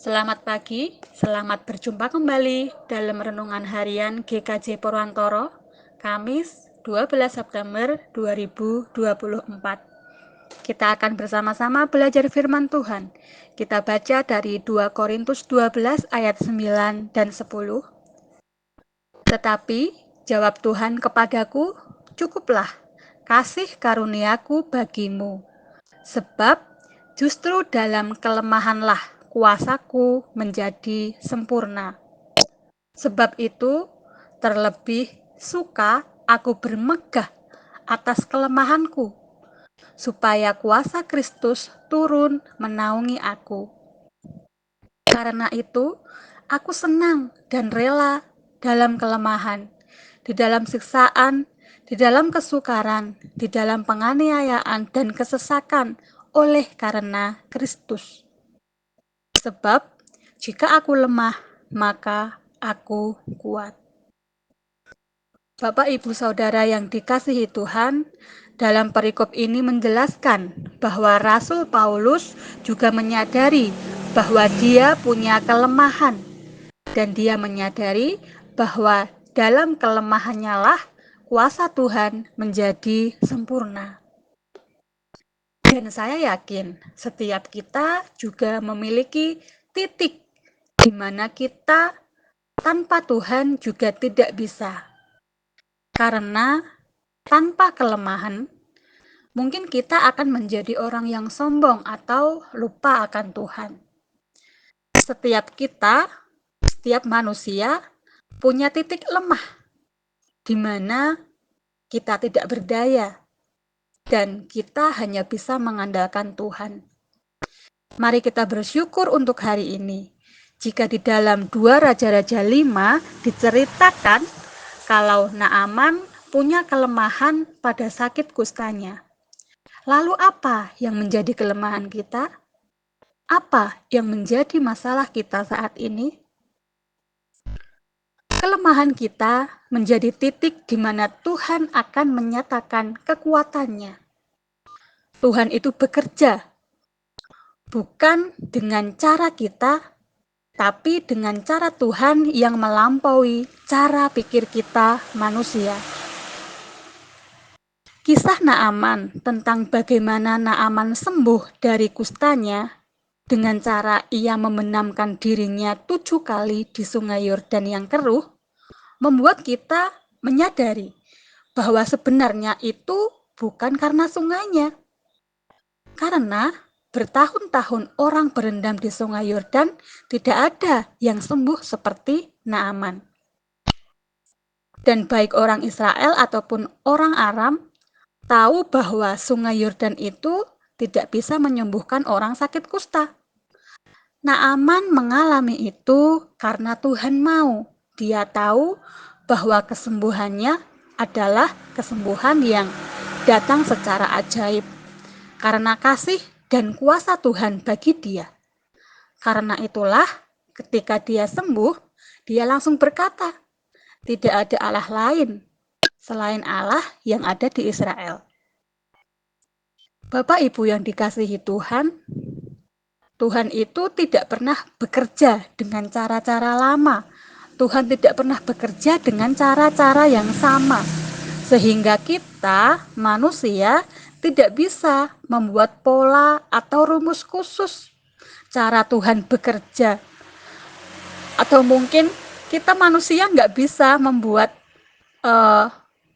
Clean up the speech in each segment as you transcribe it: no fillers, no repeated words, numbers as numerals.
Selamat pagi, selamat berjumpa kembali dalam Renungan Harian GKJ Purwantoro, Kamis 12 September 2024. Kita akan bersama-sama belajar firman Tuhan. Kita baca dari 2 Korintus 12 ayat 9 dan 10. Tetapi jawab Tuhan kepadaku, cukuplah kasih karuniaku bagimu, sebab justru dalam kelemahanlah kuasaku menjadi sempurna. Sebab itu, terlebih suka aku bermegah atas kelemahanku, supaya kuasa Kristus turun menaungi aku. Karena itu, aku senang dan rela dalam kelemahan, di dalam siksaan, di dalam kesukaran, di dalam penganiayaan dan kesesakan oleh karena Kristus. Sebab jika aku lemah, maka aku kuat. Bapak, Ibu, Saudara yang dikasihi Tuhan, dalam perikop ini menjelaskan bahwa Rasul Paulus juga menyadari bahwa dia punya kelemahan, dan dia menyadari bahwa dalam kelemahannya lah kuasa Tuhan menjadi sempurna. Dan saya yakin setiap kita juga memiliki titik di mana kita tanpa Tuhan juga tidak bisa. Karena tanpa kelemahan, mungkin kita akan menjadi orang yang sombong atau lupa akan Tuhan. Setiap kita, setiap manusia punya titik lemah di mana kita tidak berdaya dan kita hanya bisa mengandalkan Tuhan. Mari kita bersyukur untuk hari ini. Jika di dalam 2 Raja-Raja 5 diceritakan kalau Naaman punya kelemahan pada sakit kustanya. Lalu apa yang menjadi kelemahan kita? Apa yang menjadi masalah kita saat ini? Kelemahan kita menjadi titik di mana Tuhan akan menyatakan kekuatannya. Tuhan itu bekerja bukan dengan cara kita, tapi dengan cara Tuhan yang melampaui cara pikir kita manusia. Kisah Naaman tentang bagaimana Naaman sembuh dari kustanya dengan cara ia membenamkan dirinya 7 kali di sungai Yordan yang keruh, membuat kita menyadari bahwa sebenarnya itu bukan karena sungainya. Karena bertahun-tahun orang berendam di sungai Yordan, tidak ada yang sembuh seperti Naaman. Dan baik orang Israel ataupun orang Aram tahu bahwa sungai Yordan itu tidak bisa menyembuhkan orang sakit kusta. Naaman mengalami itu karena Tuhan mau. Dia tahu bahwa kesembuhannya adalah kesembuhan yang datang secara ajaib karena kasih dan kuasa Tuhan bagi dia. Karena itulah ketika dia sembuh, dia langsung berkata, tidak ada Allah lain selain Allah yang ada di Israel. Bapak Ibu yang dikasihi Tuhan, Tuhan itu tidak pernah bekerja dengan cara-cara lama. Tuhan tidak pernah bekerja dengan cara-cara yang sama. Sehingga kita, manusia, tidak bisa membuat pola atau rumus khusus cara Tuhan bekerja. Atau mungkin kita manusia nggak bisa membuat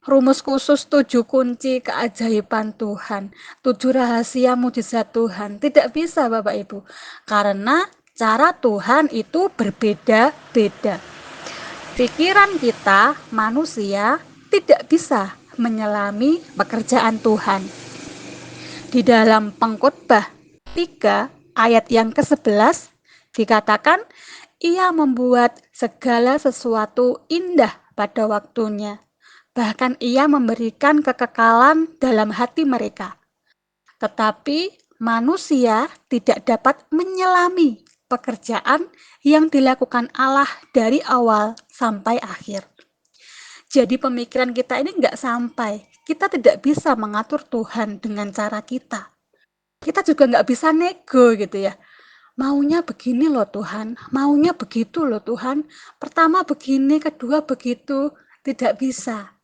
rumus khusus 7 kunci keajaiban Tuhan, 7 rahasia mujizat Tuhan. Tidak bisa Bapak Ibu, karena cara Tuhan itu berbeda-beda. Pikiran kita manusia tidak bisa menyelami pekerjaan Tuhan. Di dalam Pengkhotbah 3 ayat yang ke-11 dikatakan, ia membuat segala sesuatu indah pada waktunya. Bahkan ia memberikan kekekalan dalam hati mereka. Tetapi manusia tidak dapat menyelami pekerjaan yang dilakukan Allah dari awal sampai akhir. Jadi pemikiran kita ini nggak sampai. Kita tidak bisa mengatur Tuhan dengan cara kita. Kita juga nggak bisa nego gitu ya. Maunya begini loh Tuhan, maunya begitu loh Tuhan. Pertama begini, kedua begitu. Tidak bisa.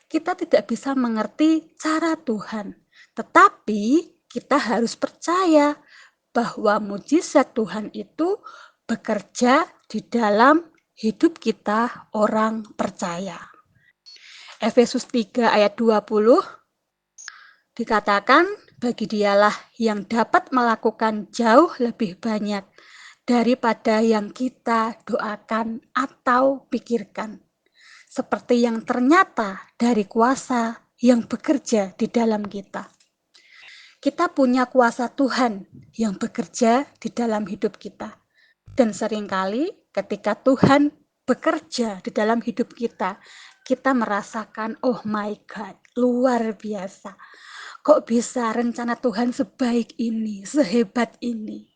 Kita tidak bisa mengerti cara Tuhan. Tetapi kita harus percaya bahwa mujizat Tuhan itu bekerja di dalam hidup kita orang percaya. Efesus 3 ayat 20 dikatakan, bagi dialah yang dapat melakukan jauh lebih banyak daripada yang kita doakan atau pikirkan, seperti yang ternyata dari kuasa yang bekerja di dalam kita. Kita punya kuasa Tuhan yang bekerja di dalam hidup kita. Dan seringkali ketika Tuhan bekerja di dalam hidup kita, kita merasakan, oh my God, luar biasa. Kok bisa rencana Tuhan sebaik ini, sehebat ini?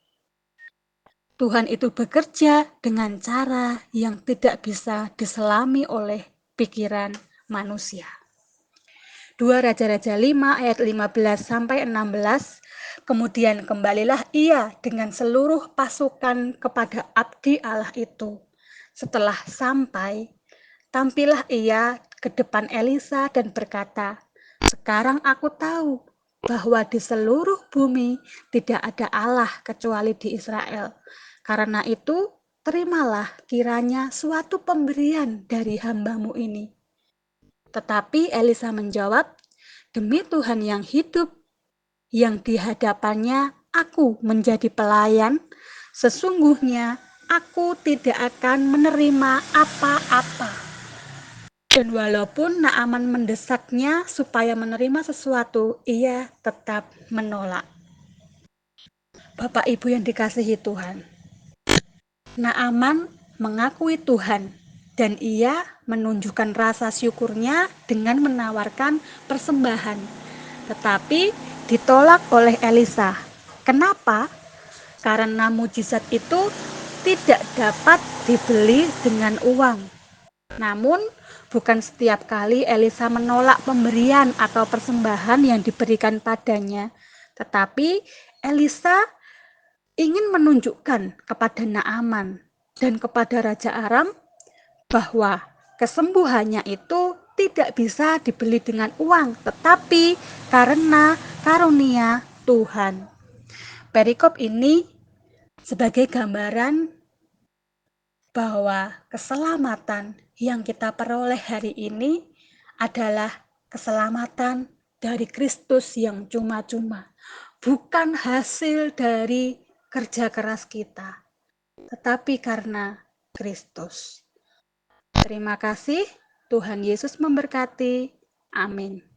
Tuhan itu bekerja dengan cara yang tidak bisa diselami oleh pikiran manusia. 2 Raja-Raja 5 ayat 15 sampai 16. Kemudian kembalilah ia dengan seluruh pasukan kepada abdi Allah itu. Setelah sampai, tampillah ia ke depan Elisa dan berkata, sekarang aku tahu bahwa di seluruh bumi tidak ada Allah kecuali di Israel. Karena itu, terimalah kiranya suatu pemberian dari hambamu ini. Tetapi Elisa menjawab, demi Tuhan yang hidup, yang di hadapannya aku menjadi pelayan, sesungguhnya aku tidak akan menerima apa-apa. Dan walaupun Naaman mendesaknya supaya menerima sesuatu, ia tetap menolak. Bapak Ibu yang dikasihi Tuhan, Naaman mengakui Tuhan dan ia menunjukkan rasa syukurnya dengan menawarkan persembahan. Tetapi ditolak oleh Elisa. Kenapa? Karena mujizat itu tidak dapat dibeli dengan uang. Namun, bukan setiap kali Elisa menolak pemberian atau persembahan yang diberikan padanya, tetapi Elisa ingin menunjukkan kepada Naaman dan kepada Raja Aram bahwa kesembuhannya itu tidak bisa dibeli dengan uang, tetapi karena karunia Tuhan. Perikop ini sebagai gambaran bahwa keselamatan yang kita peroleh hari ini adalah keselamatan dari Kristus yang cuma-cuma, bukan hasil dari kerja keras kita, tetapi karena Kristus. Terima kasih, Tuhan Yesus memberkati. Amin.